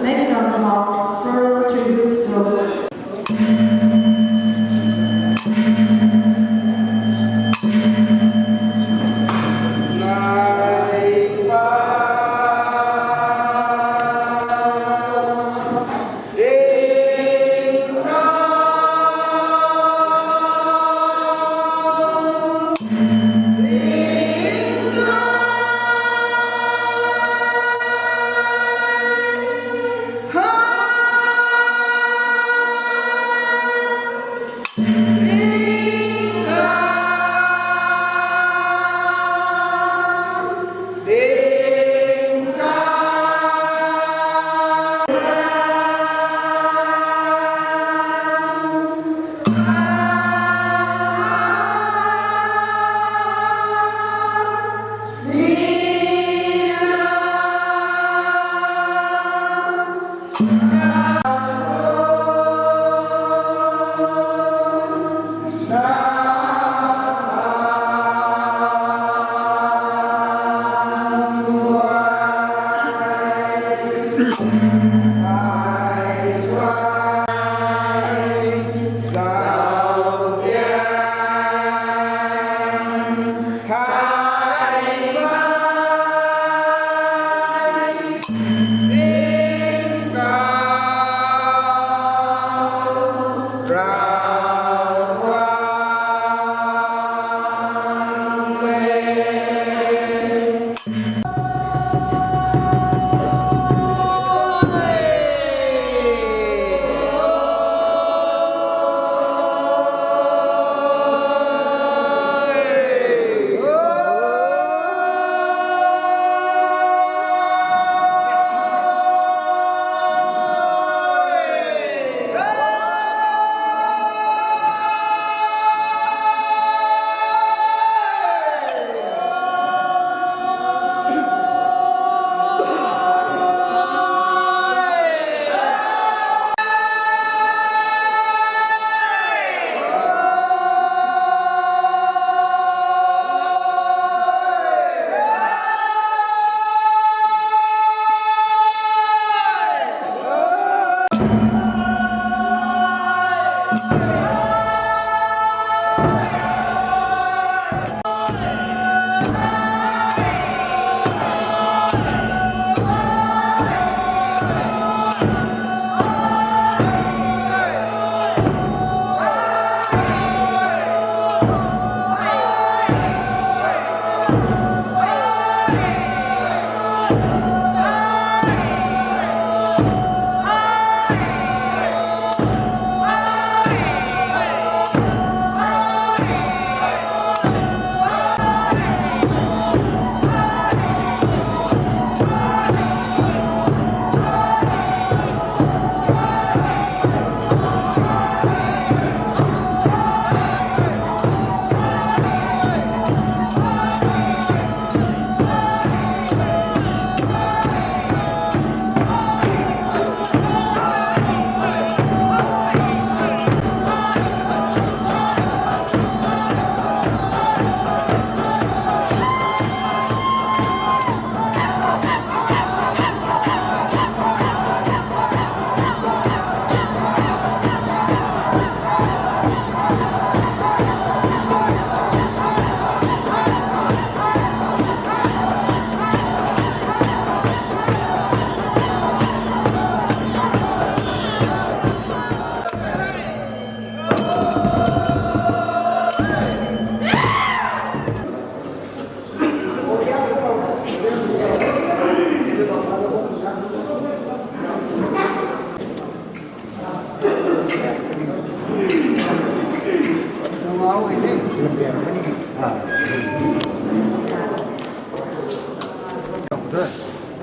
making a floral tribute to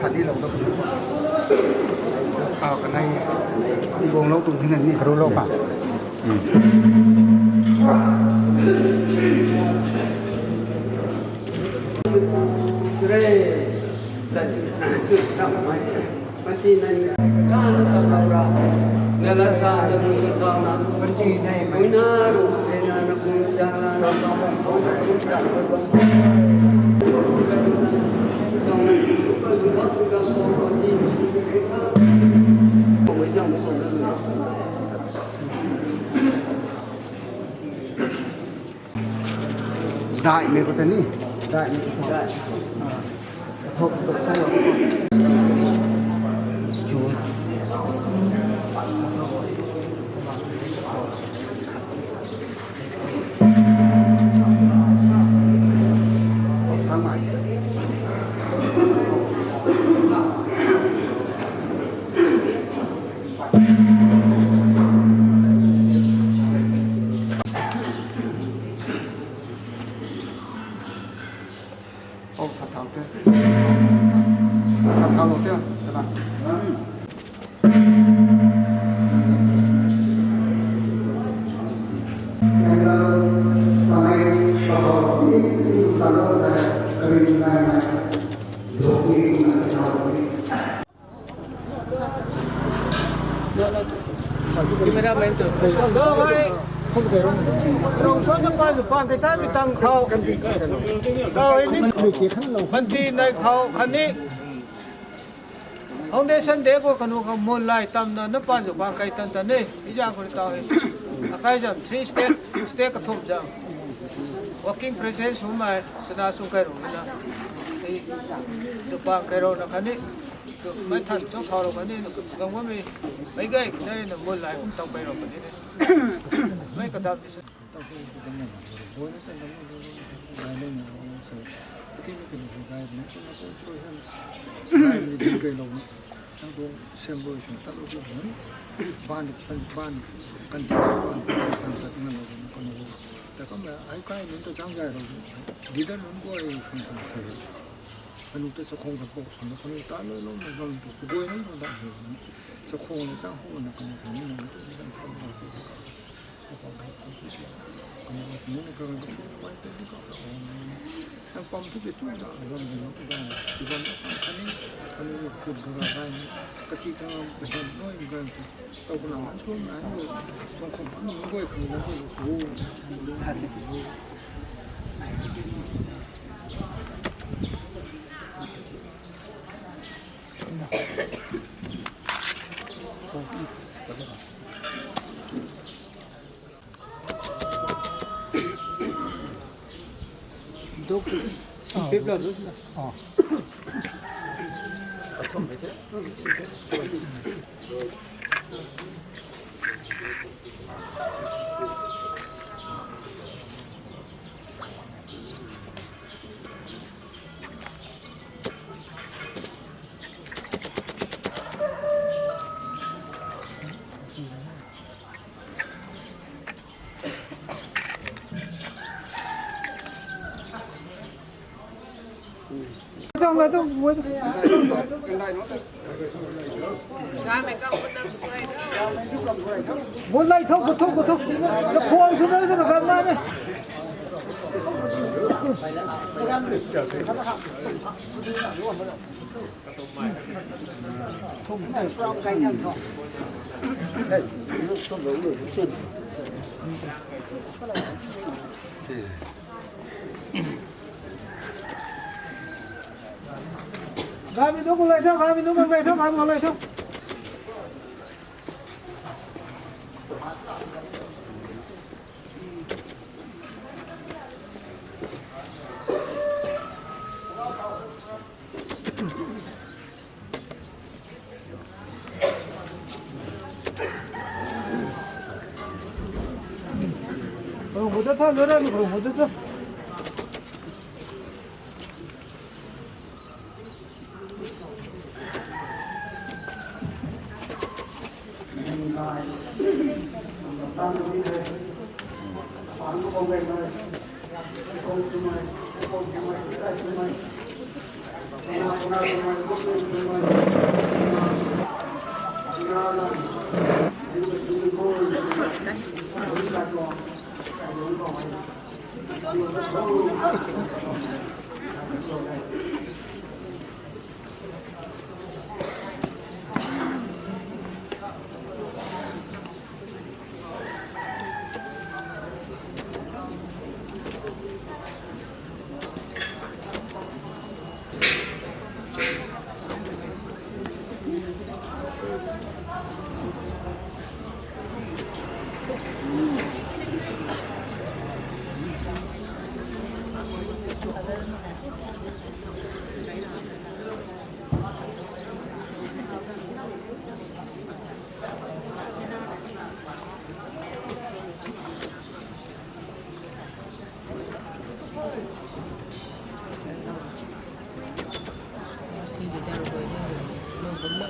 hati lo to ka nai di gong lo tung thinan ni ro lo pa sure tadi tak mai mati nai kan ta ra nela sa da mu ta na mati nai mai na ru na na ku ja na na ta ko ku ta ko Hãy subscribe cho kênh Ghiền Mì Gõ để không bỏ lỡ những video hấp dẫn đại này có tên đi đại này có Đại. hộp được tay rồi chúa phá mãi ô sát thảo thế sát thảo một tiêu các bạn Cameraman tu. Đó vậy không thể rồi thoát nó qua rồi cái thái bị tăng khâuกันดีกันrồiนี่มีกี่ขั้นเราพันทีในเขาคันนี้ông đây sân đế của canu không muốn lại tâm nó pan rồi ba cây tân tân này bây giờ còn tao cái giờ 3 step step cái thùng giờ working presence hôm nay sẽ ra xuống cái rồi nè thì được ba cái rồi là cái này mấy thằng số phao rồi cái này nó không có mấy cái đây là muốn lại cũng tao cái rồi cái này mấy cái đam thì ban kanแต่ก็แบบไอ้ใกล้นั้นจะจ้างใหญ่เราดีด้านนั้นก็ไอ้คนทำเสียอันนู้นจะคงจะปกสมคนนี้ตาเลยลงมันลงถูกด้วยนั่นมันได้เห็นจะคงจะจ้างห้องนะคนนี้นั่นต้องทำอะไรก็พอได้ก็คือเสียคนนี้คนนี้ก็มันก็ช่วยไว้แต่นี่ก็ทั้งความทุกข์ช่วยได้เราไม่รู้ว่าที่วันนี้คนนี้คุณก็ได้กะทิก็เป็นน้อยเหมือนกันตัวคนนั้นช่วยงานอยู่บางคนมันก็คนนั้นก็โอ้Duk tiếp là lúc nào. Không phải thế. Trong là trong muối muốn lấy thuốc nó khoan xuống đây nó cầm ra đây thùng này trong cái nhân thọ đây nó có đủ trên Gái mình đúng lên thôi, gái mình đúng về thôi, gái lên thôi. Một chút thôi, nữa đây một chút thôi.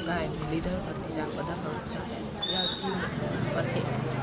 guy leader of the Japan Yasi Pati.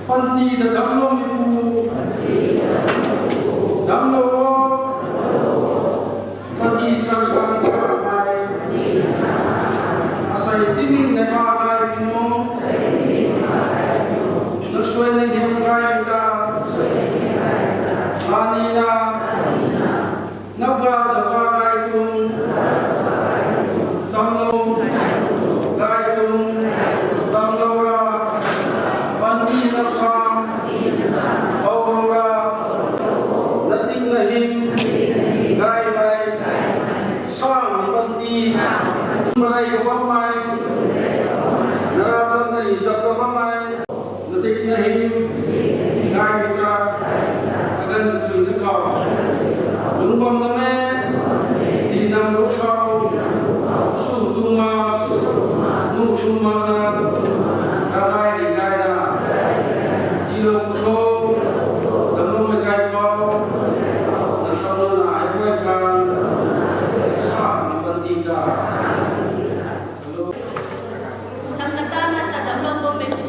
Panti da damlo mi pu damlo panti sang sang cha mai asai timin da ka kai pino nak suai na hiam kai ta ani na nabga sa ka kai tum damlo kai tum damlo ra panti na sang aurora nating nahim gai mai sang panti mai ko mai narasan na isap ko mai nating nahim gai ka agan tu na ka unpam na me dinam ro sao su tu ma nu su ma na ka gai gai na Dilo ko damlo me kai ko na tamlo na ai ko kan sa panti da Samnatana ta damlo ko me pu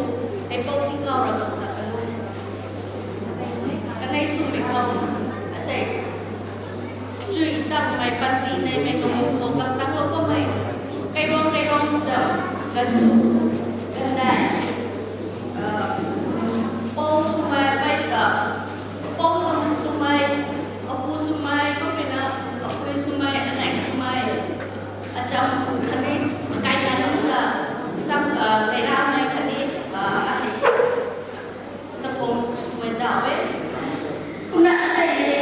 ai po ki ka ra ba sa kalo kanai su me ko asai chui tang mai panti nei me ko ko kan tang lo ko mai kai rong da kan su kan dai Paul sumai baik tak? Paul sama sumai, aku sumai, kau pernah aku sumai, anak sumai. Macam kini kaitan juga, sam lera mai kini sepuluh sumai dawe. Kuna saya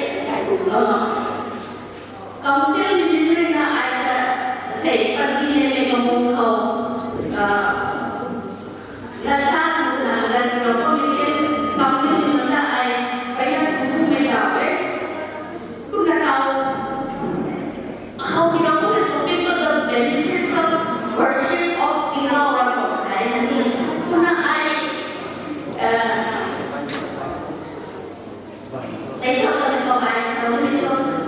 council ni na ada saya pergi ni memang kau rasa na dan kau They don't want to go by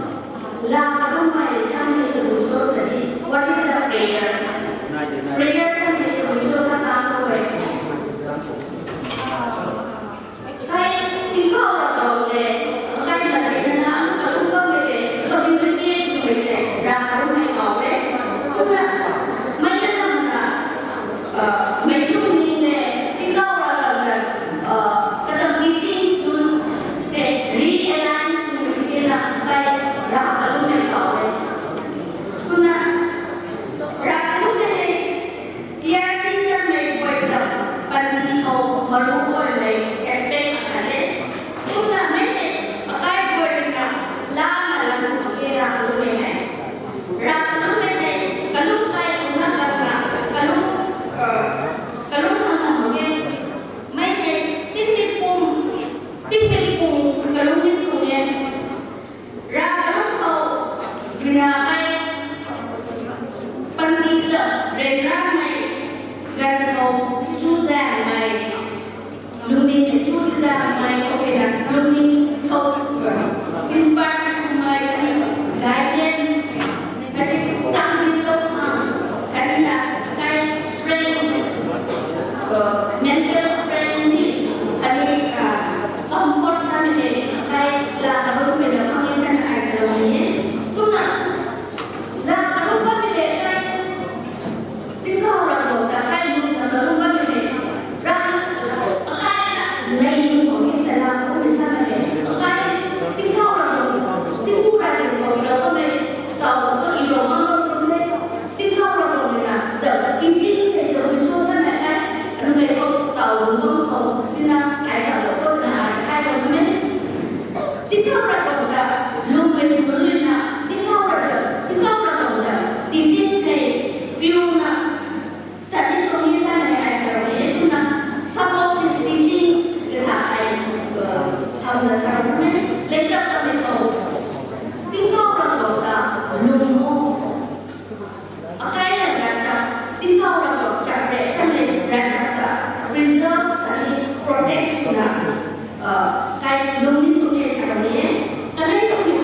cái lông linh của cái sản phẩm này cái này không hiểu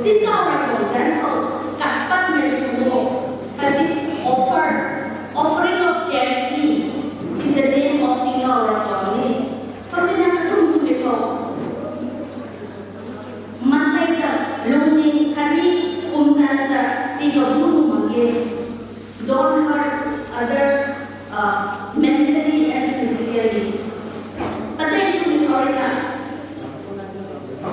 tin tao là của dân họ các bạn mới số cái offering of charity in the name of the Lord Almighty. Tapi nak terus berdoa. Masa itu longing kali umtanda tiga bulan mangge. Don't hurt other mentally and physically. Pada itu orang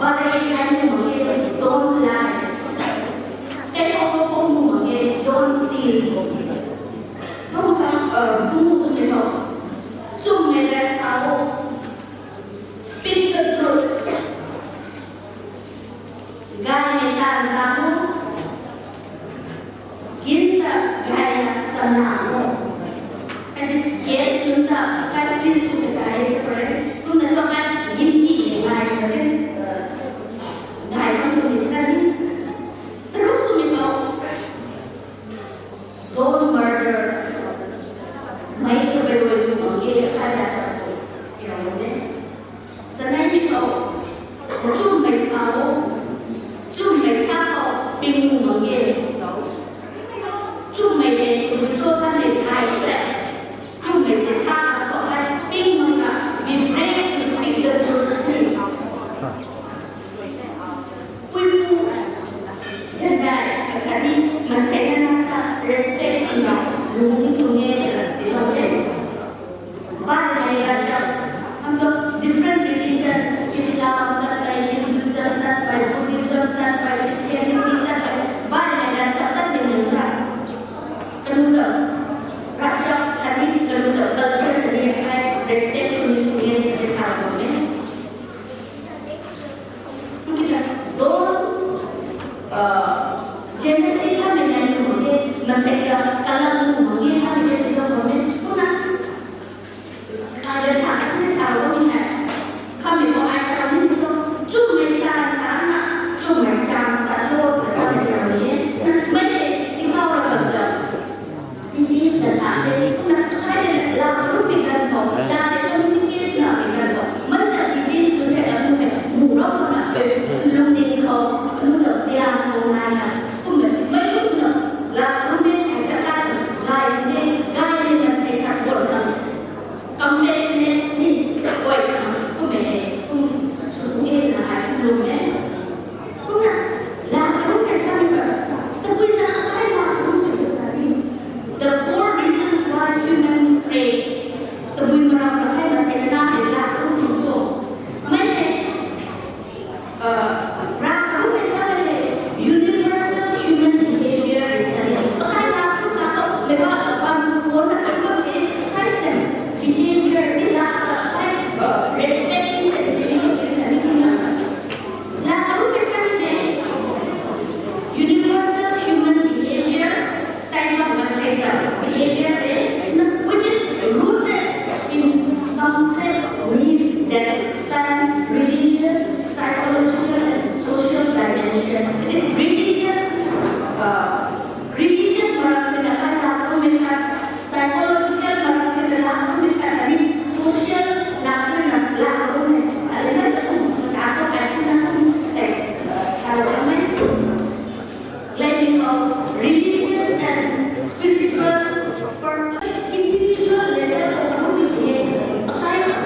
pada yang mangge don't lie. Orang mangge don't steal. Không có buông xuống để đâu. Chúng mình là sao? Speak the truth. Gaya kita tahu. Kita gaya senang. And yes, kita kan bisa gaya seperti itu. Kita kan gini gaya seperti gaya itu tadi. Terus kita don't murder. Mấy cái bề ngoài của mọi người hay là kiểu đấy, sau này thì họ chung mấy sao bình thường mọi người chung mấy cái của chúng ta để thay đấy, chung mấy cái sao họ hay bình thường cả we break to speak the truth. Hiện đại cái gì mà sẽ là respect nhau, luôn như nghe different religion, Islam, Hinduism, Buddhism, Christianity, banyak dan dengan kemudian rasa tadi kemudian culture tadi yang saya respect untuk Islam ini. Mungkin don't Genesis kami yang mungkin masih kalau mungkin kami tidak mungkin ada saatnya selalu ingat kami mau acara ini cuma tanah cuma cantik lo bersama sekali mereka tinggal bekerja ini saat ini kita ada lalu pikiran kau dan komunikasi pikiran kau mereka di sini sudah ada murah mana lumi kau lumi tiang kau mana mereka sudah lalu mereka kan gaya masih tak boleh compassionate ni boy không mẹ không sự nghe là ai cũng luôn đấy không là không phải sao như vậy tôi bây giờ ai làm không chịu được là đi the four reasons why humans pray tôi bây giờ là cái mà sẽ ra để làm không chịu được mấy này ra không phải sao này universal human behavior là ai làm không làm không mấy bạn bạn muốn là không có thể thấy được behavior ni lah respecting the religion dan ini lah kalau misalnya ni universal human behavior type of behavior which is rooted in complex needs that span religious, psychological and social dimension. Religious merupakan laku mereka psychological merupakan laku mereka tadi social laku laku mereka ada tu atau macam saya letting of religious and spiritual individual level of community. Akhirnya,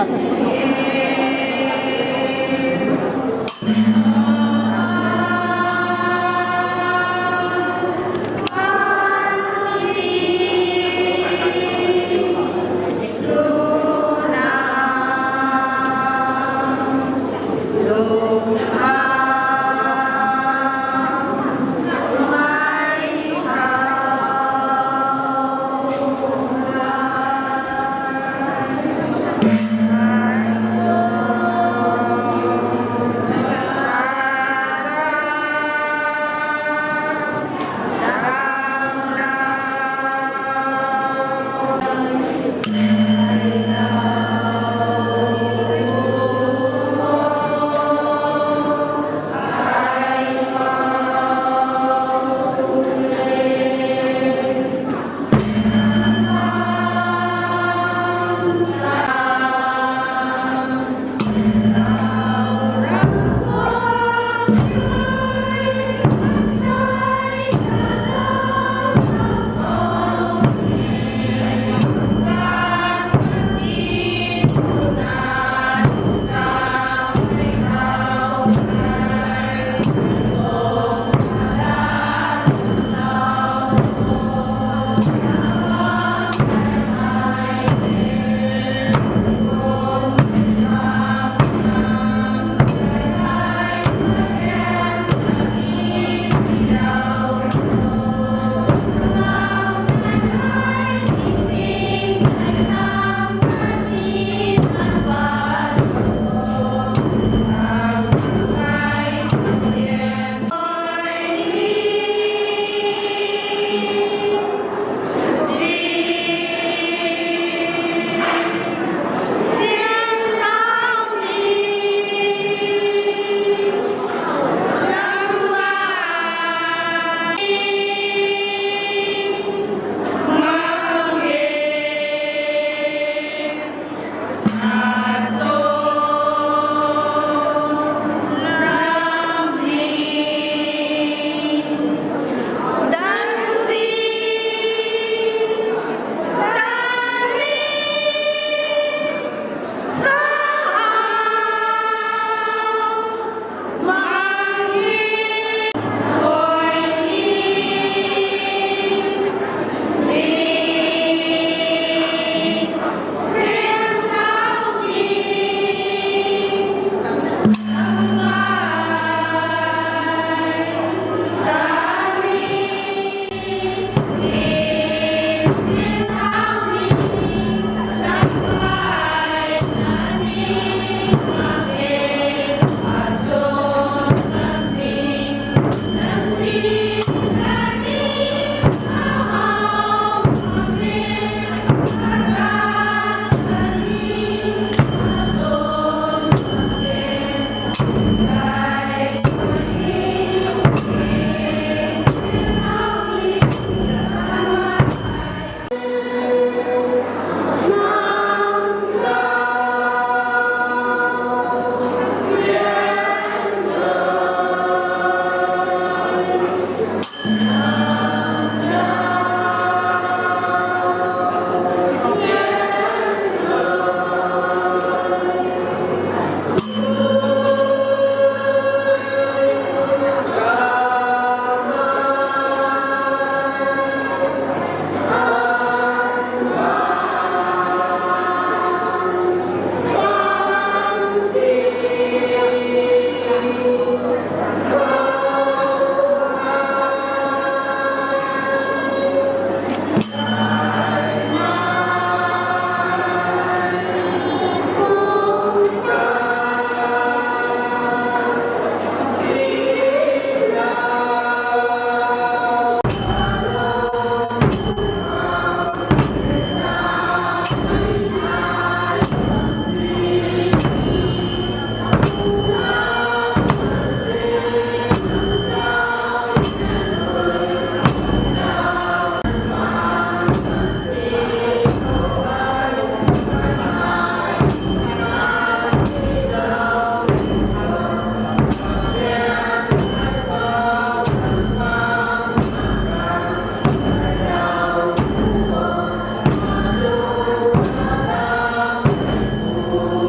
Hãy subscribe cho kênh Ghiền Mì Gõ để không bỏ lỡ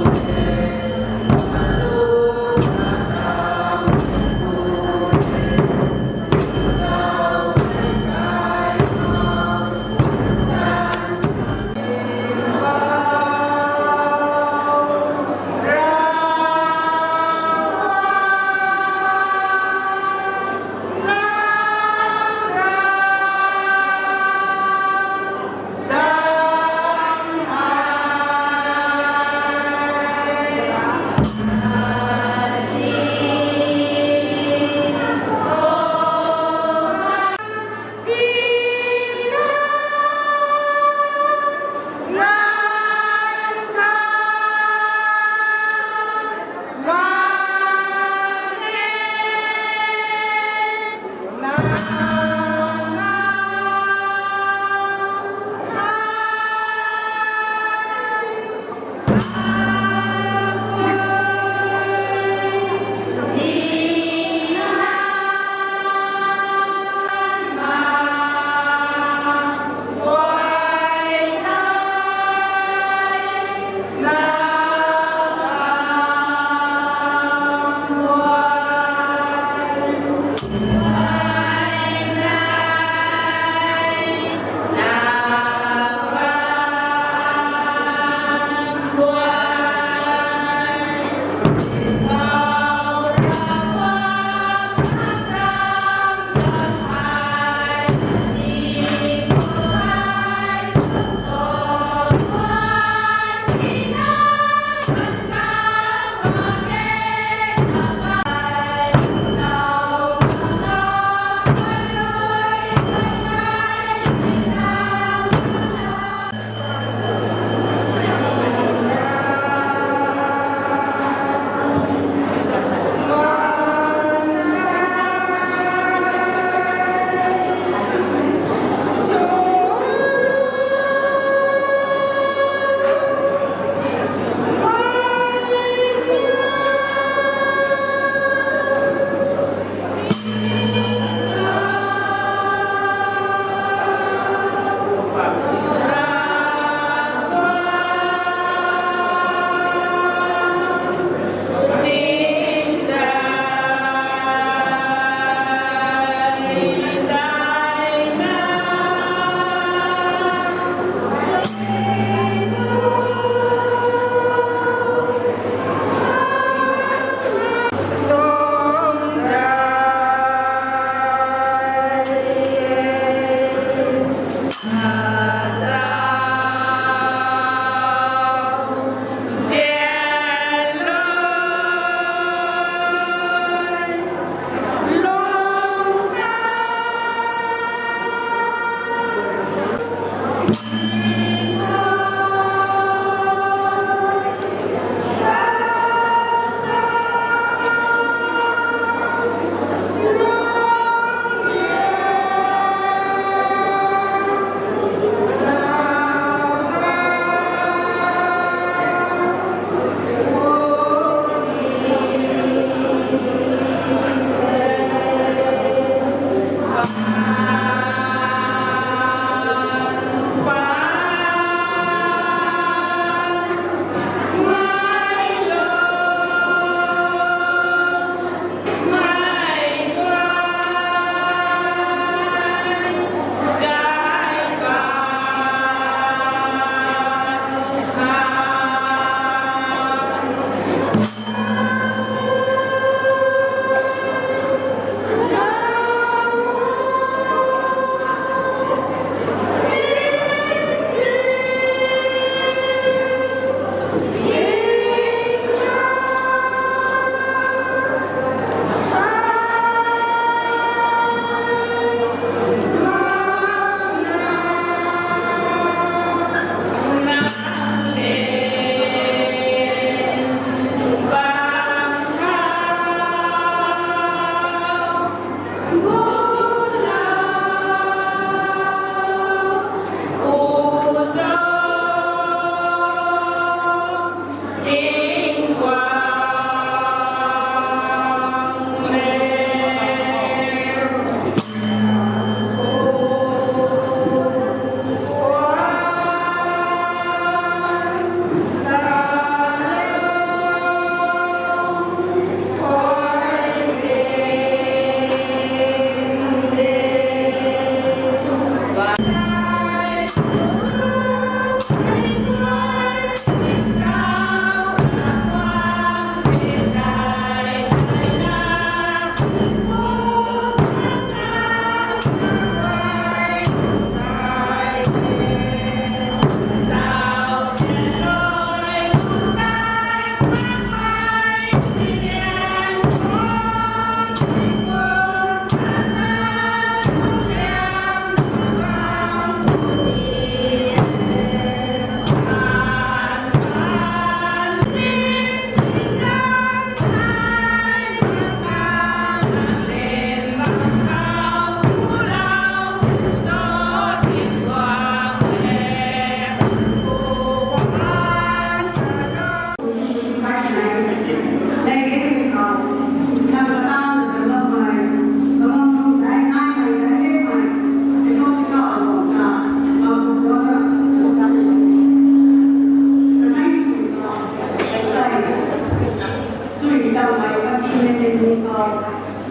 cầu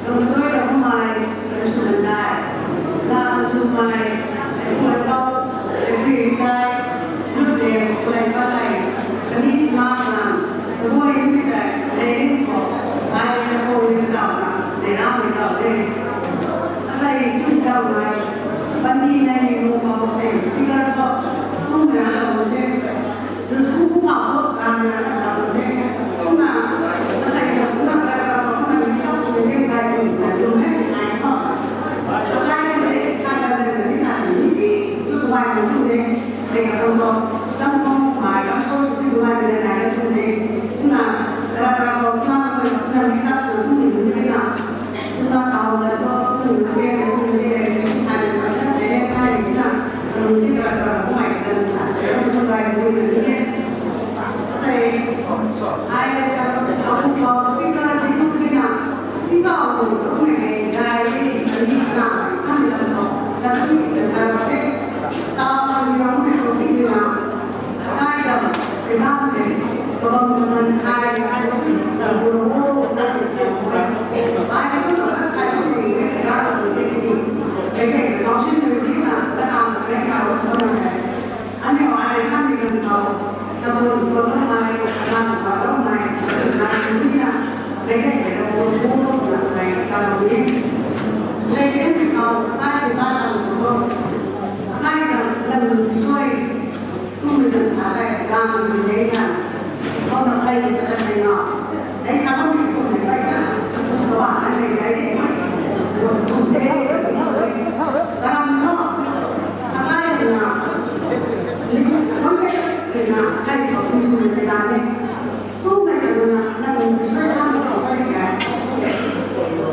đồng thời đồng mai để truyền đại là chung mai để người đâu để vì trai nước đèn xoay qua này cái đi ma làm vui như vậy để có ai cho cô đi dạo để làm việc ở đây xây chung đầu này ban đi này mua màu sẽ speaker đó không là đầu tiên rồi cũng bảo hộ làm là sao thế không là xây được cũng là không là sau rồi cái này mình là dùng hết này không cho ai đấy ai là người đi sản thì lúc ngoài mình dùng đây để cả đồng đội trong không phải các số cái ngoài người này là dùng đây cũng là còn ra rồi là đi sản xuất cũng mình như thế nào chúng ta tàu là có người nghe người thành để đem thay là rồi cái là ngoài cần sản xuất trong ngoài người như thế xây ai là sao không có speaker thì không thế nào khi vào cũng này đây đi làm sang lần đó sao không được sao thế tao làm gì không thể có cái gì nào ai giờ thì bao thế còn mình ai là buồn ngủ ai cũng có cái sai thì cái ra là cái này nó xin được chứ là đã làm cái sao không này anh em ai sang thì cần cầu sau đó có ai làm vào đó này làm như thế nào cái này là buồn ngủ là này sao đi lấy cái thì cầu ai thì ba làm không ai rằng lần xuôi không được xả này làm mình thấy là con ở đây thì sẽ thành nhỏ đấy sao không thì không thể đây cả quả này cái đấy không thế làm nó ai là không thể thì là hay có sinh sinh người ta đấy không phải là mình xoay sang nó xoay cái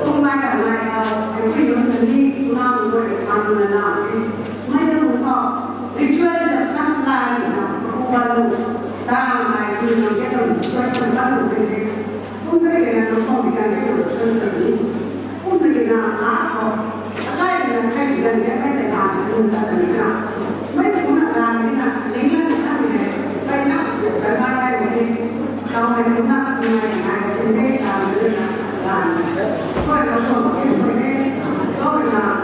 không ai cả này cái khi mình đi làm người làm người làm đi mấy đứa cũng có đi chơi được sang lại không bao lâu ta này thì nó cái đồng xoay sang bắt được cái không thể là nó không bị cái đồng xoay sang đi không thể là á không cái này là cái gần cái này làm luôn ta là gì nào mấy cũng là làm cái nào lấy nó sang này đây nó cái ba đây một đi sau này chúng ta ngày sinh thế làm được làm coi nó sống cái xuôi thế coi là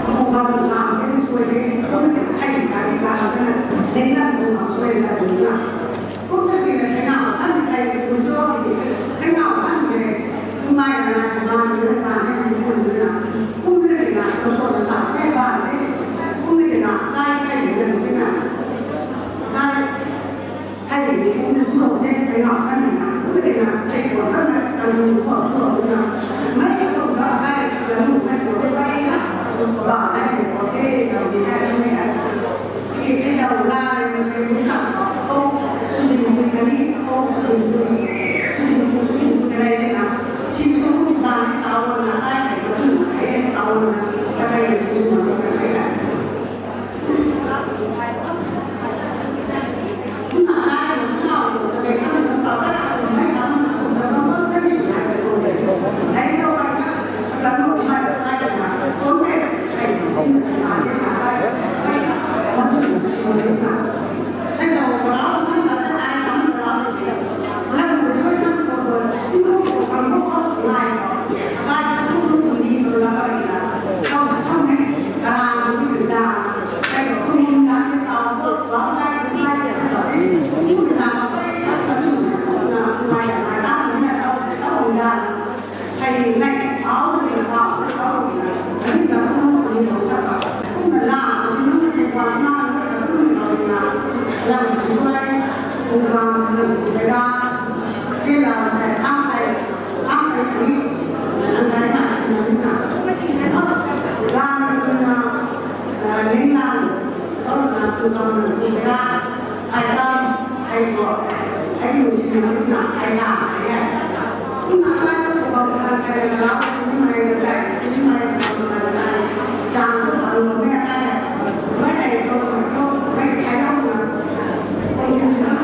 không bao giờ làm cái xuôi thế không thể thay cái làm cái này đến là cũng nó xuôi là đúng là không thể là cái nào sang cái này cũng chưa thì cái nào sang cái hôm nay là làm được làm cái gì cũng được không thể là nó xuôi là sao cái bàn đấy không thể là đây cái gì được cái nào đây thay vì cũng như số thêm cái nào sang này cũng thể là thay của các này cần dùng của số là mấy cái công đoạn này là một cái của cái bay á và đây thì có cái dầu gì hay không này thì cái dầu la này nó sẽ cũng sẵn không sử dụng cái này không sử dụng cái này là chỉ số công đoạn tàu là ai phải có chủ cái tàu là cái này là sử dụng cái này nhưng mà ai cũng nào cũng sẽ phải nó vào các sản phẩm sáng nó sẽ sử dụng cái công nghệ đấy đâu anh á là một sai ai là có thể phải xin là cái này đây nó chỉ một cái mà cái đầu của nó sang là ai cũng đó là một số sang của người nhưng không còn không có lại cũng không đi rồi là vậy là sau này là cũng tự ra cái đó không nên là cái tàu đó đây cũng hay nhưng mà làm cái là chủ là ngoài là những nhà sau hồng đàn hay này áo thì họ cái áo thì là không có nhiều sao không là làm chỉ nó cái quán nào nó cứ là làm xoay cùng làm được cái đó sẽ là phải ăn cái gì ăn cái nào thì nó như nào cái gì đó làm nên làm đó là từ con người ra ai làm ai gọi ai dùng gì mà ai làm ai nhưng mà ai cũng có cái đó nhưng mà cái nhưng mà cái chàng cũng phải một cái này mấy này không mấy cái đâu mà không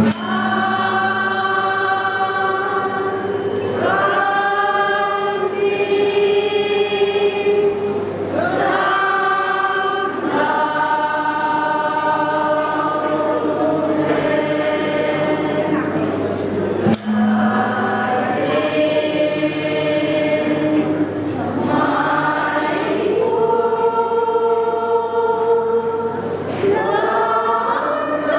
Hãy subscribe cho kênh Ghiền Mì Gõ để không bỏ lỡ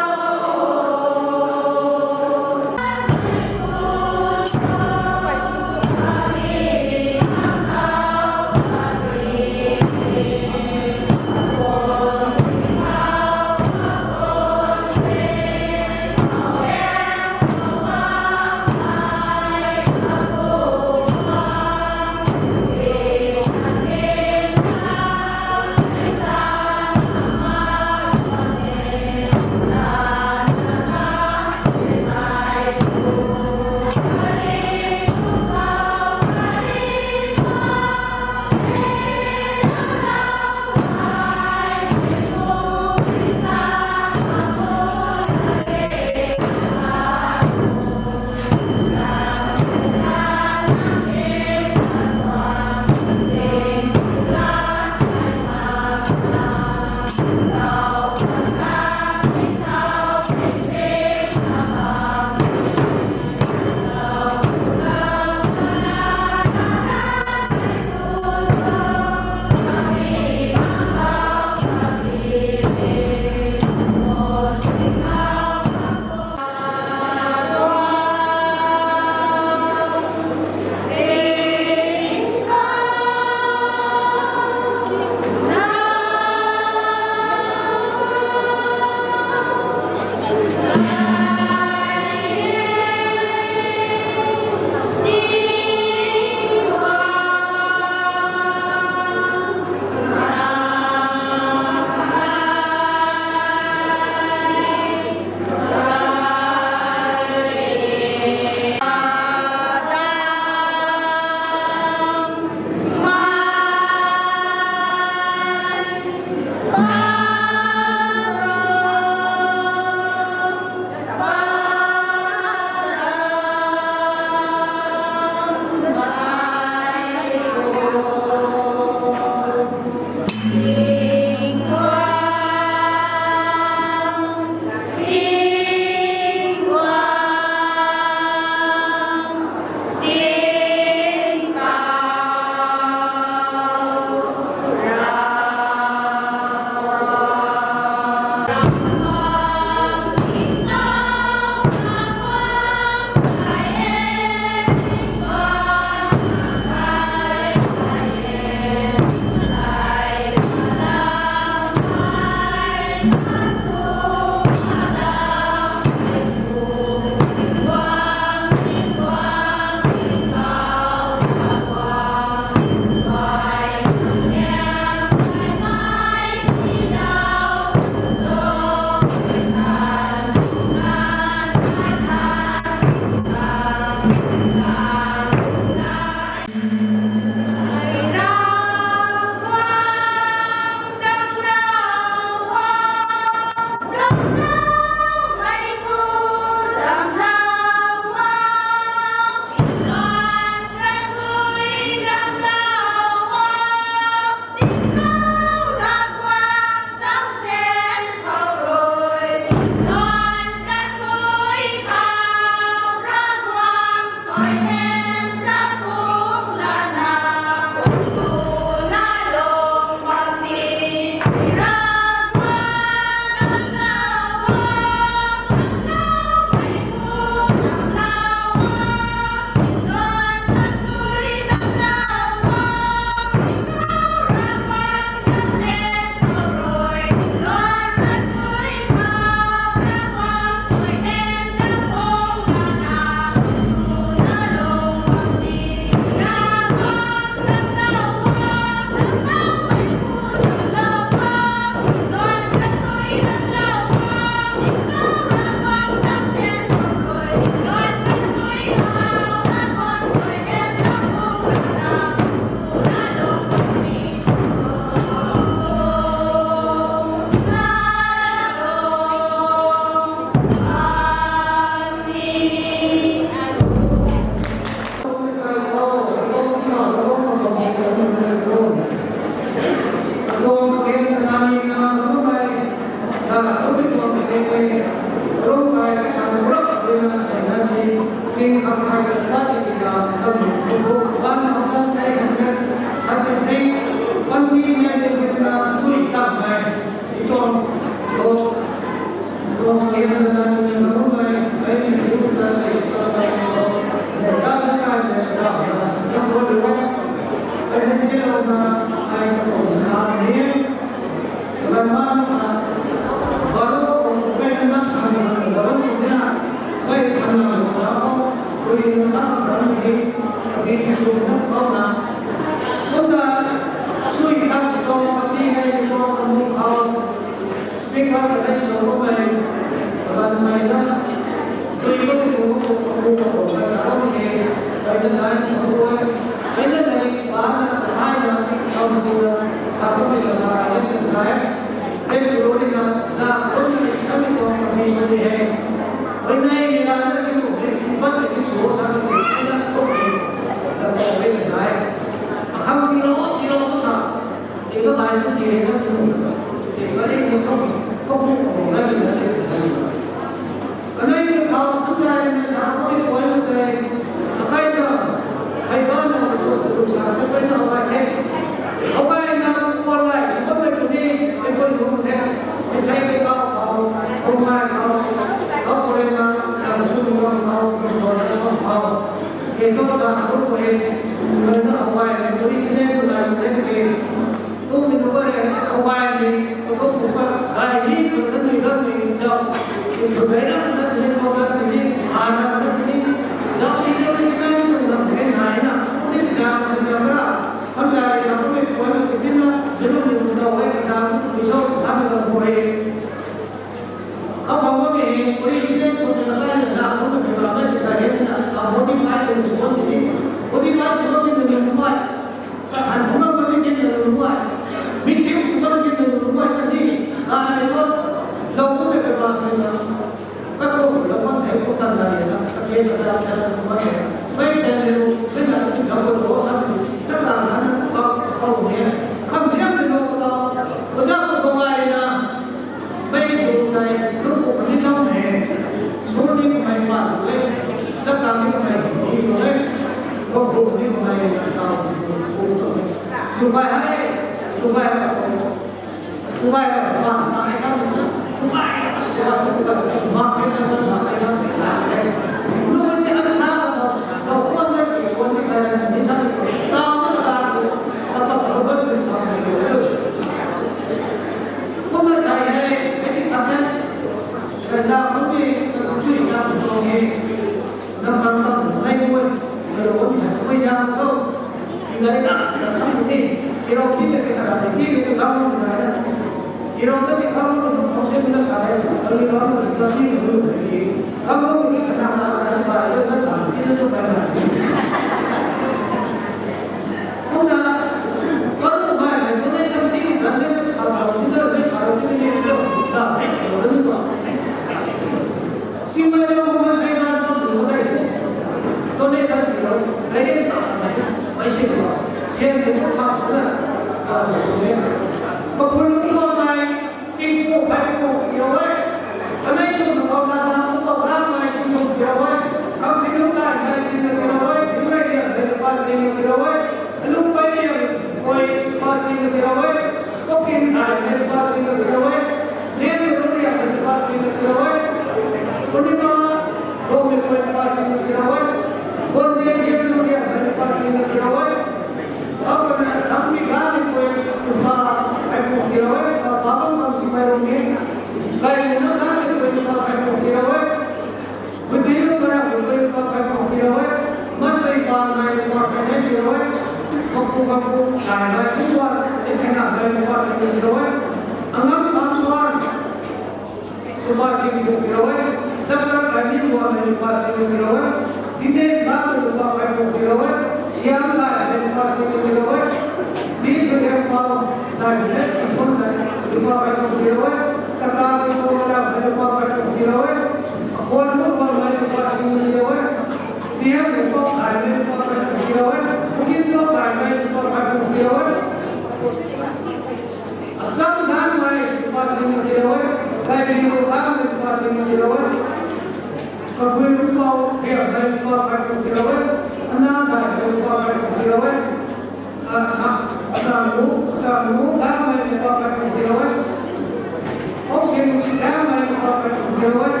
You're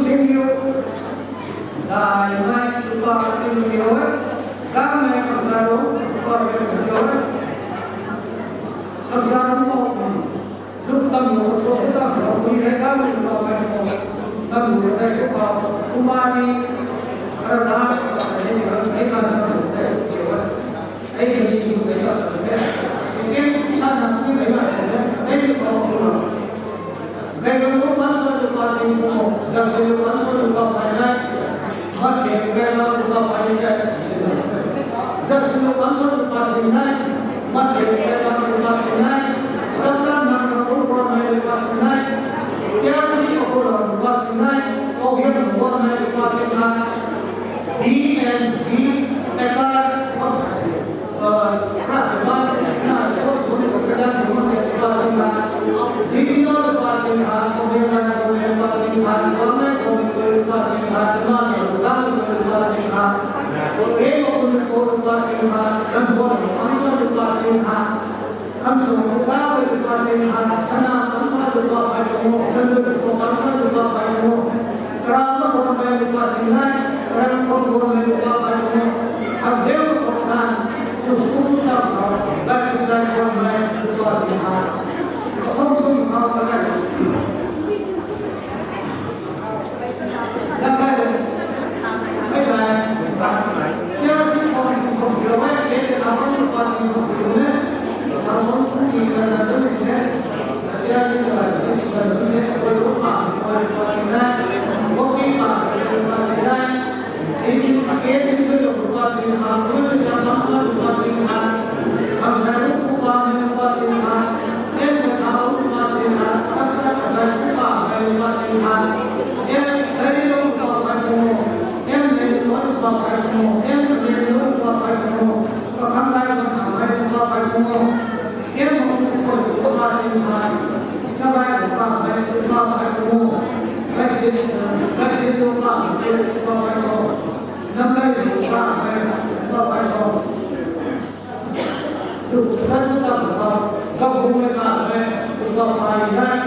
sinh yêu đại mai ba sinh yêu ấy các mẹ làm sao đó có cái điều ấy làm sao đó lúc tâm hồn tôi sẽ tâm hồn tôi thấy các mẹ làm phải tâm hồn đây cũng có kumari ra ra cái là tâm hồn đây kiểu ấy ấy là gì cũng thấy là cái sao là như vậy mà đây là cái nó bán số được bao nhiêu cũng giờ số được bán số được bao nhiêu này mà chỉ cái nó được bao nhiêu này giờ số được bán số được bao nhiêu này mà chỉ cái nó được bao nhiêu này tất cả nó cũng có này được bao nhiêu này cái gì cũng có được bao nhiêu này có hiện được bao nhiêu được bao nhiêu này D and Z eta các bạn là số số được cái đó thì nó được bao nhiêu này Zero passing hard, Omega passing hard, Omega passing hard, non passing hard, A passing hard, Answer passing hard, Kamsu passing hard, Sana passing hard, Krama passing hard, passing hard. Không dùng không có này đang đây cái này theo sự không hiểu ấy cái nó không có sự không hiểu đấy nó không chỉ là đối với thế theo sự là sự như thế với các bạn với các sinh ra có khi mà các sinh ra thì cái những cái của các sinh ra với cái sản phẩm của các sinh ra làm ra lúc của các sinh ra em có tháo qua sinh ra tất cả các cái pháp về qua sinh ra em thấy đâu có phải mua em thấy nó có phải mua em thấy nó có phải mua có khám lại có thảo hay có phải mua em không có qua sinh ra sao vậy có phải mua vaccine đâu có phải mua năm nay có phải mua đủ sẵn tâm các vùng miền Nam về cũng có phải ra,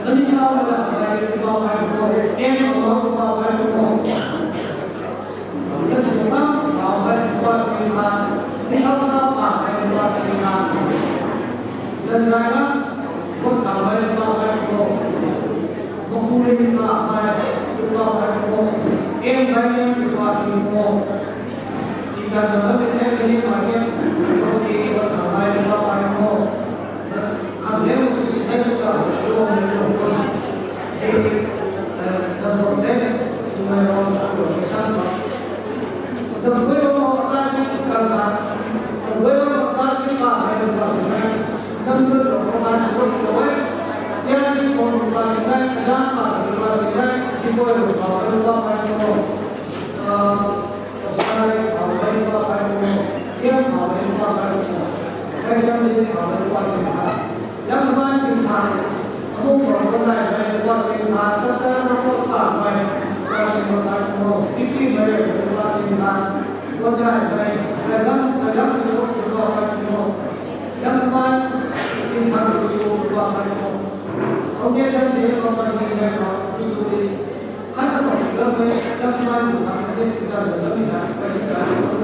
anh sao mà lại cũng có phải rồi, em cũng có phải rồi, anh chúng ta bảo vệ qua sinh hoạt, đi học sao bảo vệ qua sinh hoạt, lần này lắm, không bảo vệ qua rồi, không phụ linh bảo vệ qua rồi, em phải em qua sinh hoạt, chỉ cần là bên em cái gì mà em yang mana simpan, kamu berkorban dari luar simpan, tetap berkorban dari luar simpan, kamu ikut dari luar simpan, korban dari dalam itu berkorban kamu, yang mana simpan itu berkorban kamu, oke saya dia korban ini kamu itu kata kamu yang mana simpan itu kita dalam ini,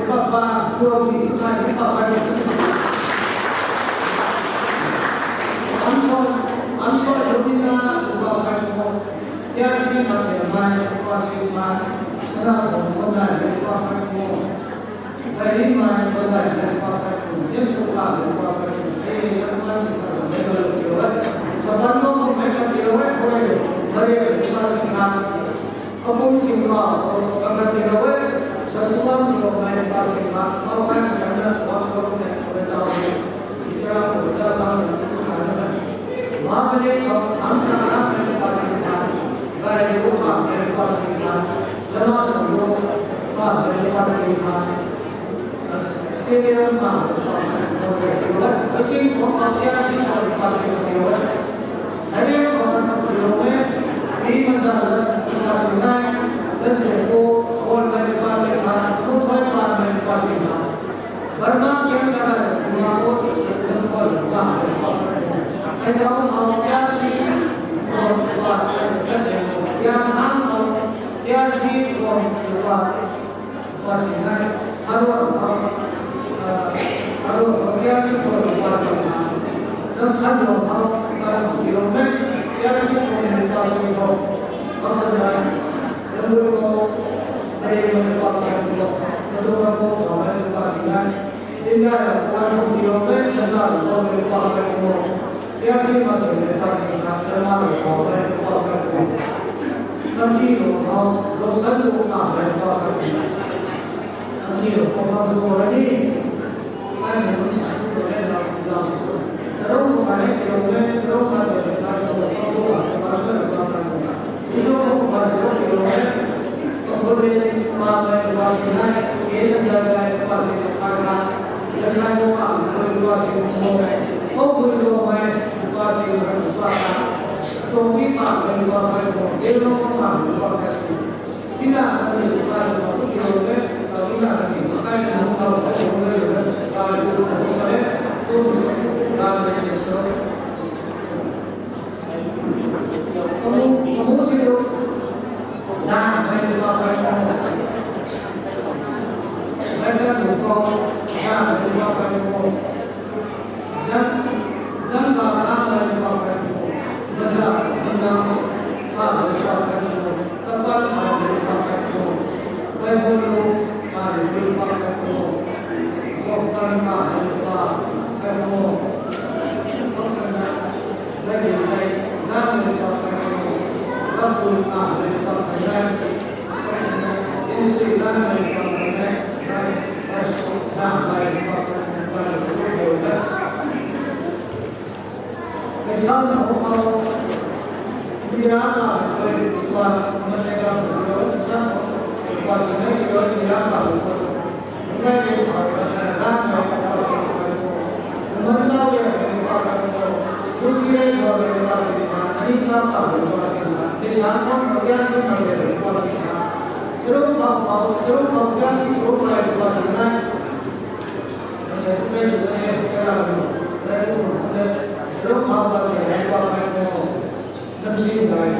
bapak kurang kita bapak I'm sorry, Robina, about my phone. Yes, we have the mind, crossing my son, one night, across my phone. I didn't mind one night, across my phone. Since you have the property, hey, what was it for the middle of your life? So, one more make up your way for you. Very crossing my composing law, or your way. So, some of my crossing my how I can what's for the next for the down. It's around the down. वहाँ पर हम सारा मेरे पास था, गाय को काम मेरे पास था, जना समूह का मेरे पास था, स्टेडियम का इसी को क्या चीज़ मेरे पास था, सारे को में भी मजा पास था, दस को और मेरे पास था, तो थोड़ा पार मेरे पास था, वर्मा क्या करा दुनिया को I don't know, Dia si orang tua pasangan harus dia si orang pasangan dan harus kalau diomel dia si orang pasangan apa lalu dari menyebabkan lalu kamu orang pasangan tinggal kalau diomel jangan orang pasangan dia si orang pasangan dan harus orang pasangan nanti lo selalu nak berapa nanti lo kalau semua ini mana yang satu boleh langsung terus kemarin kilometer terus ada kalau bahasa itu bahasa kilometer kemudian mana bahasa ini jaga bahasa karena biasanya orang bahasa oh boleh bahasa तो भी काम करने को ये लोग को काम करते हैं बिना अपने दुकान को किसी को बिना अपने दुकान में हम लोग को छोड़ने के काम जो करें तो काम में इसको हम से लोग दान में दुआ करते हैं मैं तो को दान में दुआ करते हैं जन का नाम में दुआ करते हैं Masa tentang apa bersahabat itu, tempat mana bersahabat itu, bagaimana mana bersahabat itu, bukan mana bersahabat itu, lagi nama bersahabat itu, takut nama bersahabat itu, istri nama bersahabat itu, nama bersahabat itu, Misal kalau dia ada buat masyarakat beliau, misal kuasanya dia ada bukan dia ada Masa dia usia dia berkuasa ini apa berkuasa di sana dia tidak berkuasa seluruh dia sih berkuasa saya juga Lúc họ là người qua bên nhau, năm sinh người,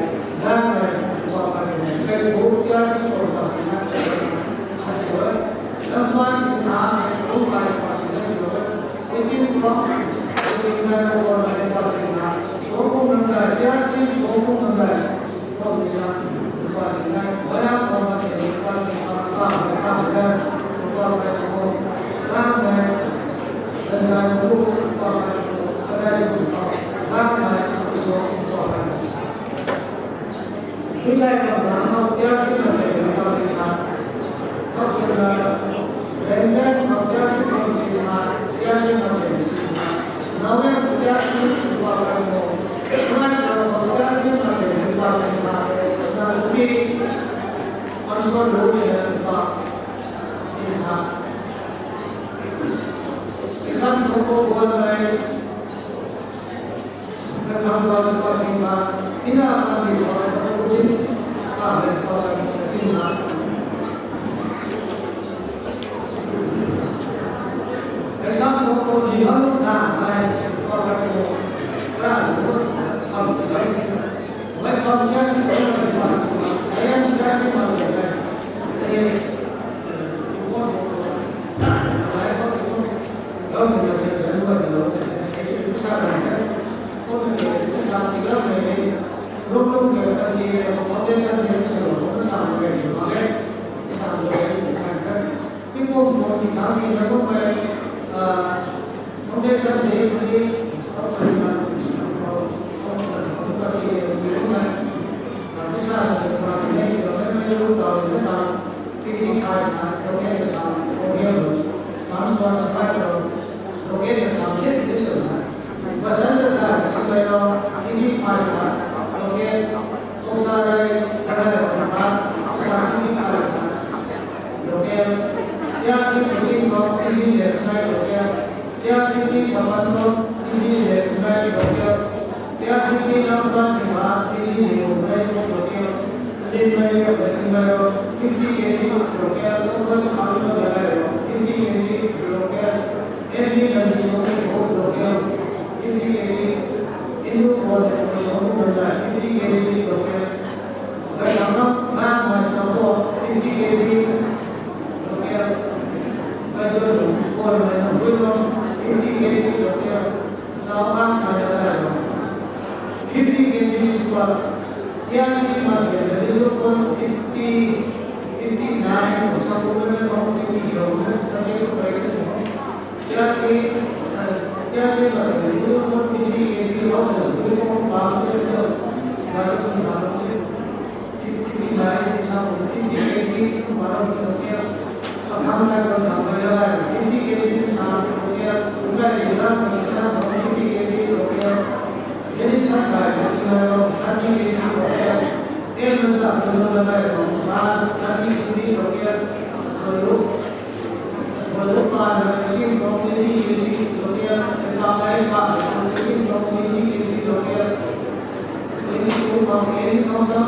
đang người qua bên nhau, cái bố kia thì còn có sự năng lượng, năm mai sinh tháng này cũng lại có sự năng lượng, cái sinh có sinh ra còn lại có sự năng, số không năng lượng, kia sinh số không năng lượng, không thì là có sự năng, với áp còn là thể có sự năng, qua bên nhau, đang người, lần này cũng qua bên nhau. Kita yang pertama dia sudah berkasihan, kalau bensin dia sudah berkasihan, dia sudah berkasihan. Namun dia sudah berkasihan, kalau dia sudah berkasihan, tapi manusia dulu yang tak sihat. Islam pokok bukan lain. Kalau berkasihan, tidak akan dijual. Esam toko lihat nak main orang itu, orang itu kalau baik, baik kalau jadi saya menjadi manusia, jadi kalau kita sedang berdoa, itu sahaja, kalau kita sedang berdoa. Lúc người ta đi có đến sân đến sửa nó sàn về nó đấy sàn về thành cái môn một thì tháng thì nó có về không đến sân thì đi không phải là không có gì nhiều mà cái sàn thì mà sẽ đây rồi mới lúc đầu cái sàn cái gì khai là ok là sàn ok rồi nó sàn sai rồi ok là sàn chết thì cái sửa và sẵn là chỉ về đó cái gì khai là Usaha ada tempat usaha ini ada. Oke, dia sih mau ini desai oke. Dia sih sahabat ini desai oke. Dia sih nampak semua ini oke oke. Jadi mereka bersembahyang ini oke. Sobat kalau ada ini oke. Ini dari oke oke. Ini boleh ini oke. Kalau nak masuk we lost 50 kg of their Salman Majorado. 50 kg super. TRC Major, there is a 59 or some women of 50 kilograms, some prices. TRC Major, there is a 50 kg of the William Farm, there is a 59 is some 50 kg, one of the account like the number 50 kg is some here, Uga Ila, Misa, 50 kg here, there is some guy, this is 30 kg here, there is a little 30 kg here, so look, machine from 50 kg here, and now I have machine from 50 kg here, this is 2 from 80,000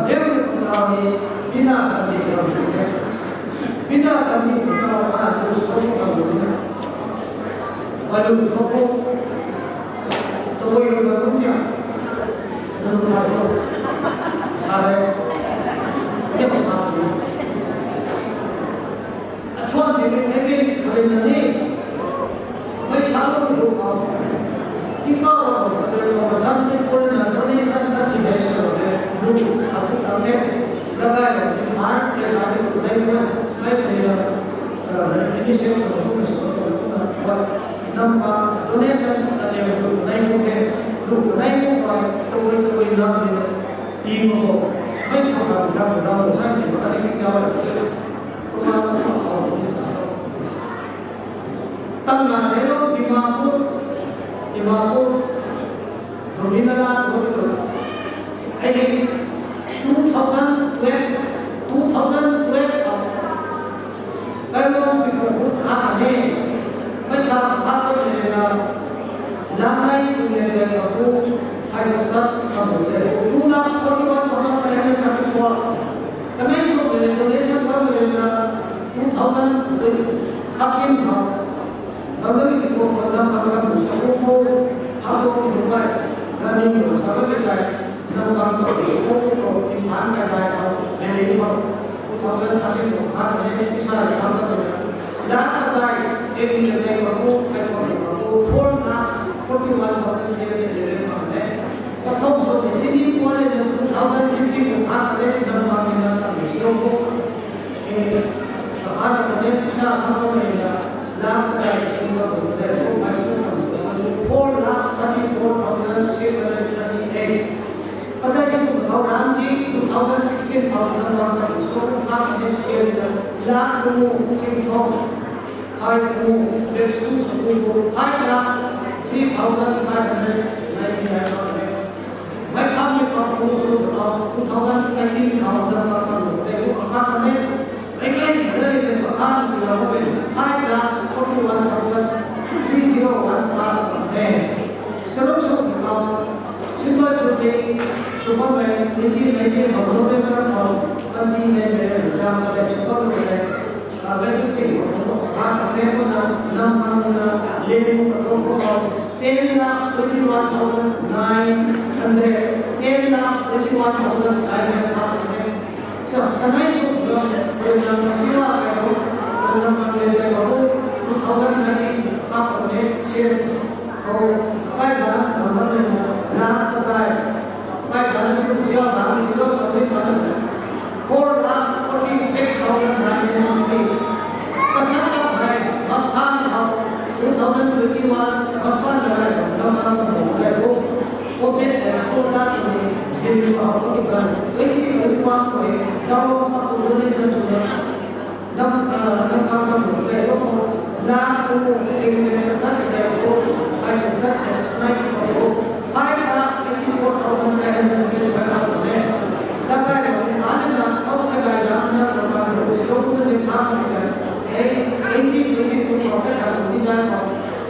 nếu như chúng ta đi làm gì rồi Kalau sopo tôi yêu là đúng nhỉ? Nên là tôi sao đây? Tiếp sao vậy? Thôi thì mình thấy cái là gì? Mấy sao nó được không? Khi có rồi sẽ được mà sao cái con là nó đi sao nó thì phải sửa để đúng học cái tao thế. Là cái là những cái sao cái của đây nữa. Mấy thì là những cái sẽ sửa cũng sửa rồi. Năm qua tôi nói sao là đều được đây cũng thế. Được đây cũng phải tôi làm thì đi một bộ. Mấy thằng làm sao mà đâu sao thì có thể cái giao là cũng là tăng là thế đó Dimapur Rohingya Rohingya I think 2012 kalau fikir apa ni macam apa ni lamai sebenarnya aku ada satu kamu tu nak sekolah macam mana yang kami buat kami sebenarnya Indonesia kamu yang 2000 kami buat Kalau kita menggunakan kata suku, atau kita nanti bersama kita menggunakan suku, iman kita yang lima, utakan kami menggunakan ini bisa sama dengan. Dan ada seni yang aku four nas, 41 yang ada. Kata so seni pun ada 2050 menggunakan dalam menggunakan suku. Ini ada yang bisa sama dengan. Last time, 4,34,638. Pada itu tahun 2016 tahun sekolah kami sekian laku singkong, kayu bersih sepuluh, 5,3,599. Baik kami kalau musuh 2019 tahun itu akan again dari kesempatan dilakukan 5,41,301 seluruh tahun simpel seperti supaya ini November tahun nanti bersama dengan supaya kalau sih apa tempoh 6 lebih atau 10,21,900 Sanai sudah dengan siapa itu dengan mengenai baru 2019 apa ni share kaya nama kaya itu siapa itu masih mana 4,46,960 Pasal hai Maskan hau 2021 Maskan hai nama itu COVID kota ini sini bahawa kita ini berjuang kalau aku Indonesia sudah enam tahun laku sini besar dari ada besar naik itu 5,64 tahun saya masih berada di sana. Lalu ada kalau ada jalan terbaru sebelum kita ini itu profit harus dijaga.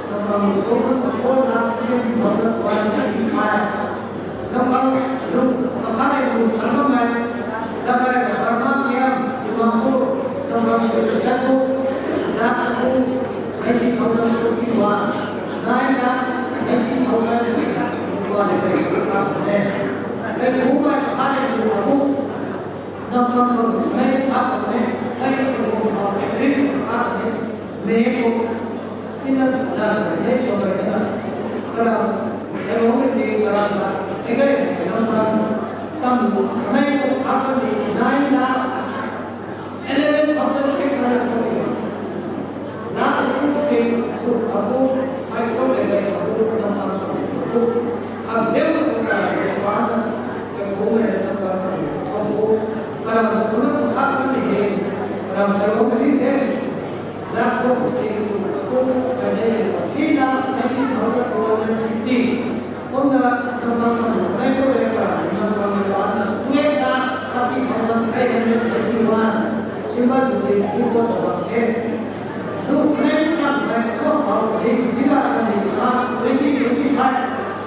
Kalau sebelum 4,64 Kalau lu kemarin lu kemarin dapat berapa yang 50 nomor 1 nak 10 90,000 rupiah 9,90,000 rupiah dan rumah kemarin lu aku nomor mereka itu mereka tidak ada coba kita kalau di dalam again number tamu kami akan di 9,11,640 last sing aku high school level aku nama aku ambil bukan pada yang umur number aku kalau kita akan di kalau kita laptop sing school ada 3,90,000 Onda nomor mereka nomor 12,521 simpel seperti itu sebagai lu mereka mereka kalau tidak akan bisa ini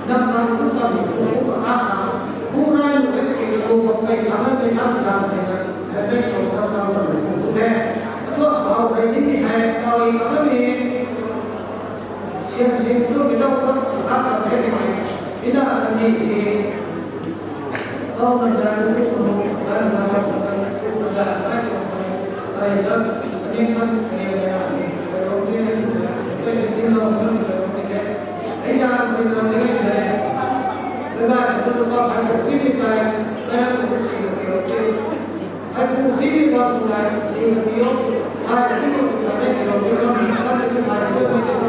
nomor utama itu apa bukan itu pakai sangat besar dengan efek soal itu kalau ini kalau ini đây đó đi sang này là đầu tiên cái tin nó vẫn là cái thấy ra mình làm cái này thứ ba tôi có phải một cái gì này đây là một sự đầu tiên phải một cái gì đó này sự thiếu hai cái gì là cái đầu tiên đó mình có thể phải tôi mới được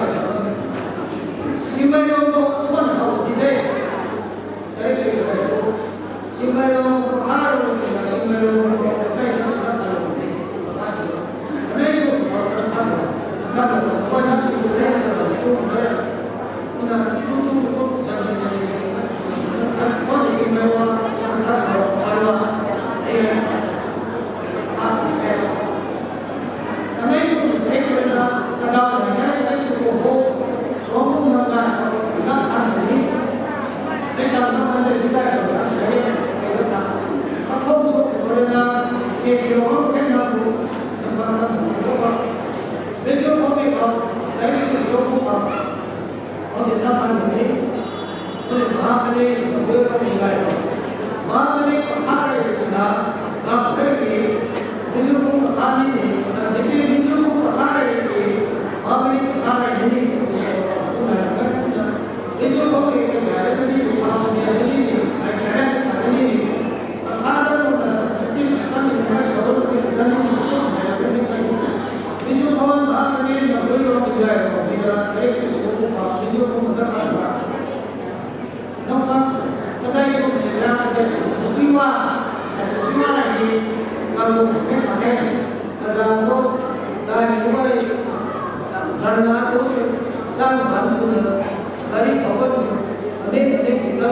xin mời ông thuận hậu đi đây đấy sự xin mời ông hai rồi là xin mời ông cái này nó rất là đấy sự tham là quan trọng sự đấy là cũng đấy là cũng có thể xin mời ông hai rồi đấy đấy sự thấy cái là đó là cái sự ủng hộ số cũng là nó thành lý để làm cho vấn đề chúng ta có thể sẽ cái đó là nó không số của người ta thì thiếu có cái nào cũng mà nó cũng có để cho có việc đó đấy sự số cũng phải có thể làm thành lý cho nên mà cái này nó đưa ra một ngày mà cái này có hai là làm cái gì ví dụ cũng có hai gì thì ví dụ cũng có hai thì mà cái này có hai gì ví dụ có cái cái gì mà cái gì cái gì ada là cái sản phẩm này số lượng cái ví dụ con đã cái gì mà đối với người thì là cái sự số của họ ví dụ không có các bạn nó có đây số này ra cái suy hoa là gì là một cái sản phẩm là có đây như vậy lần là tôi sang bản sự là đi có cái nên chúng ta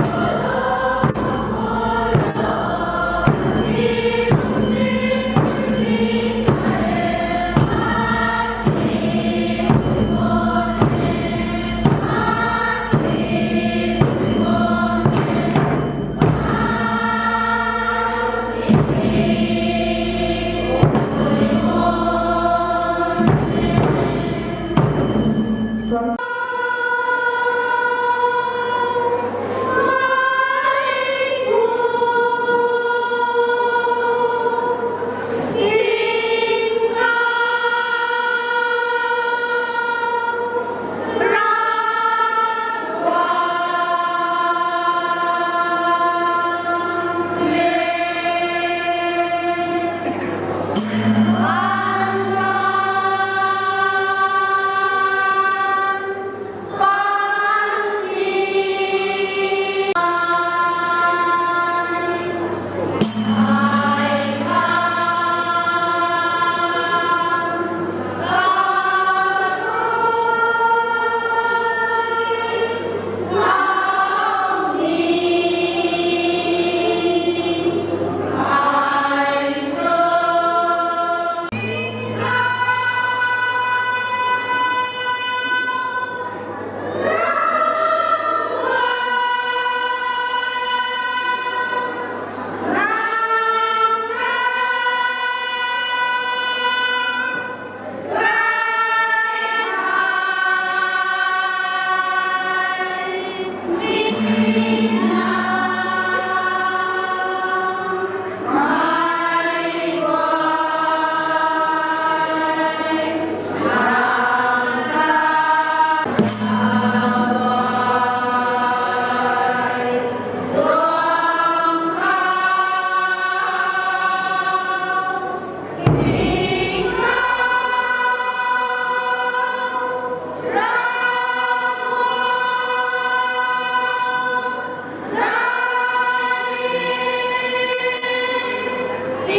Hãy subscribe cho kênh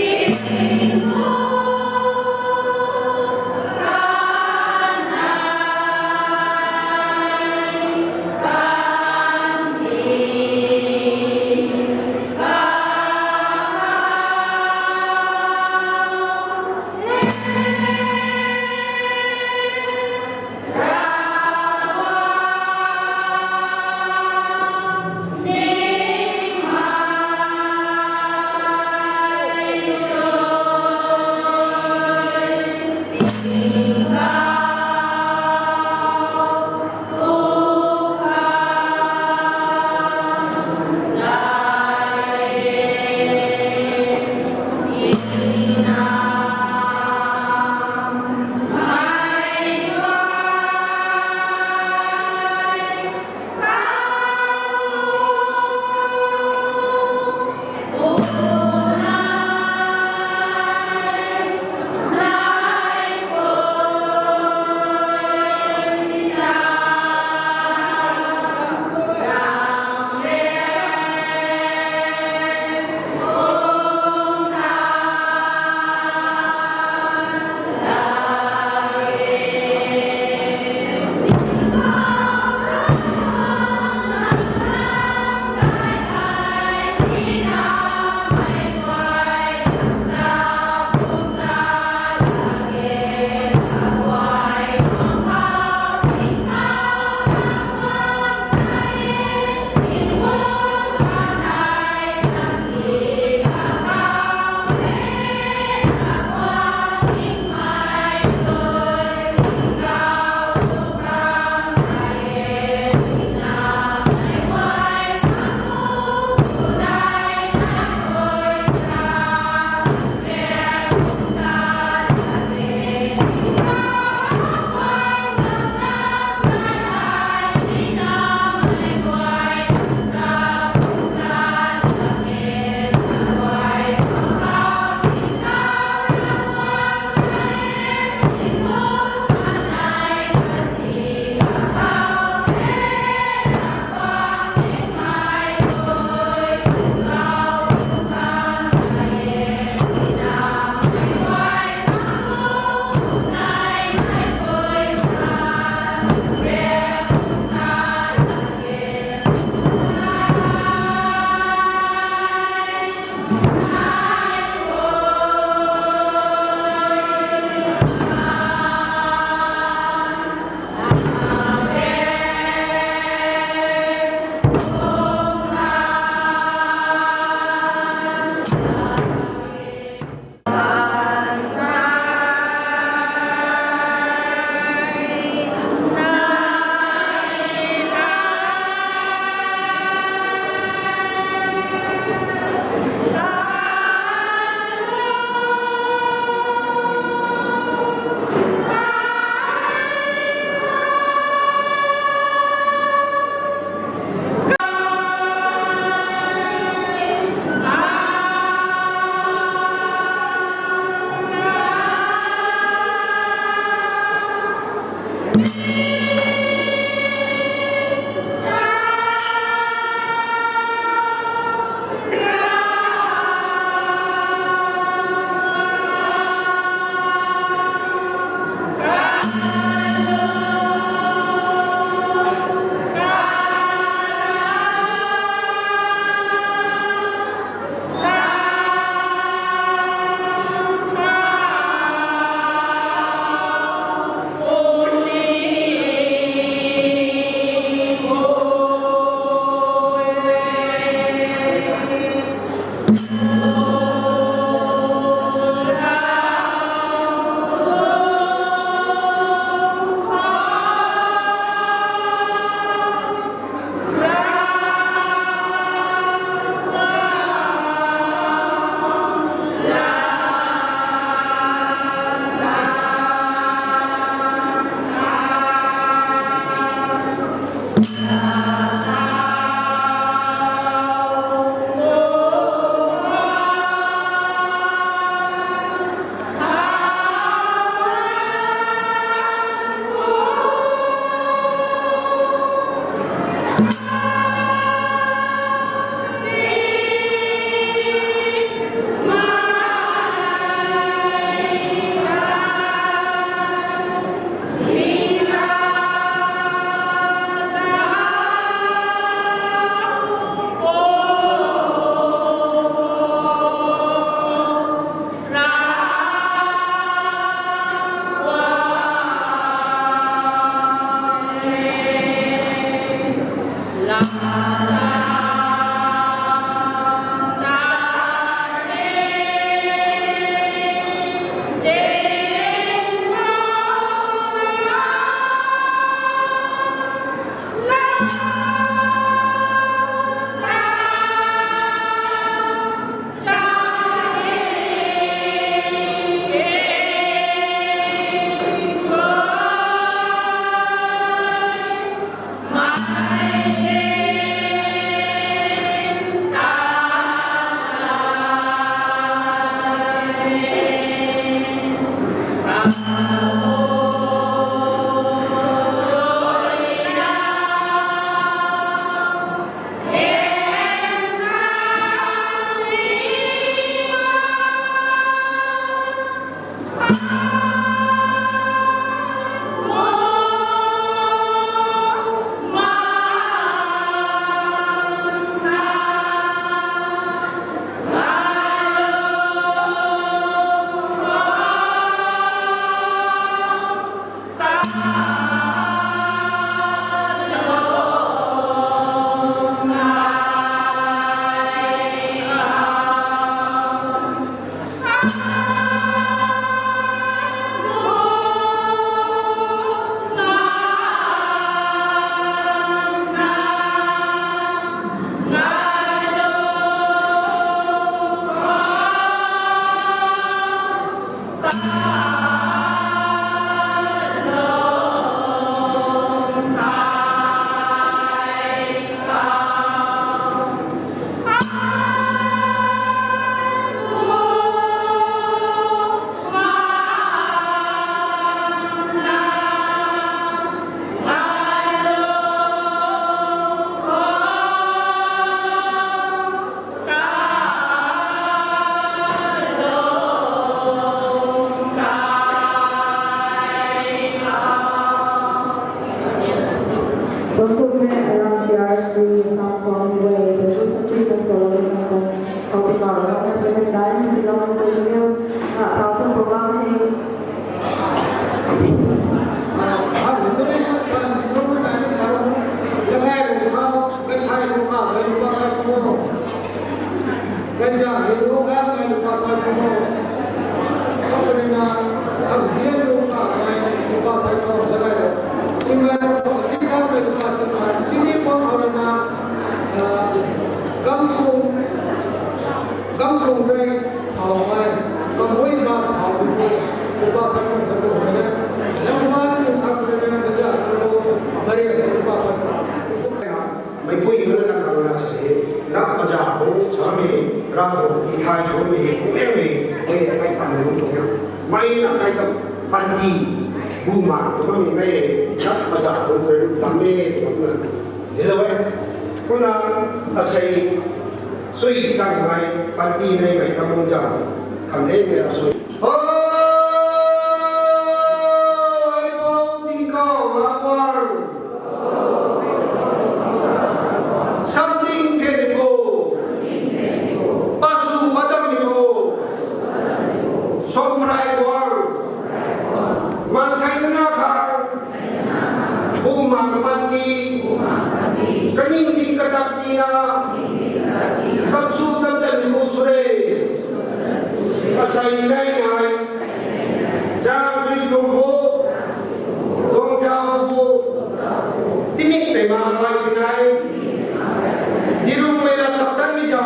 Ghiền Mì Gõ để không bỏ lỡ Kani hindi katak niya, kapsu kapsan mo nay ngày giang truy thông vô đông trao vô tí mít này mà lại cái này đi rung mày là chặt tân bây giờ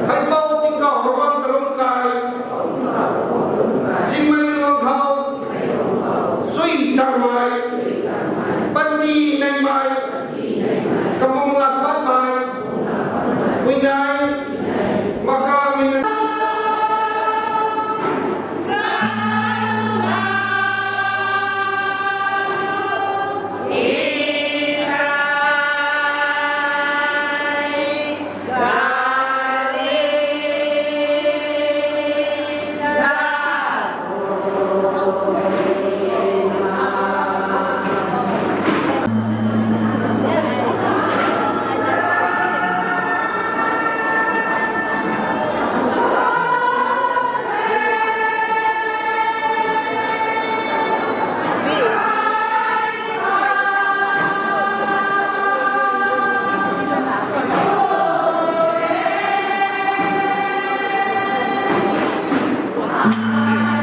hãy bao tiếng cỏ mà vang cả lông cài xin mày luôn khâu suy thằng mày bắt đi này mày cầm mông lạc bắt mày quy ngay mà ca mình Thank you.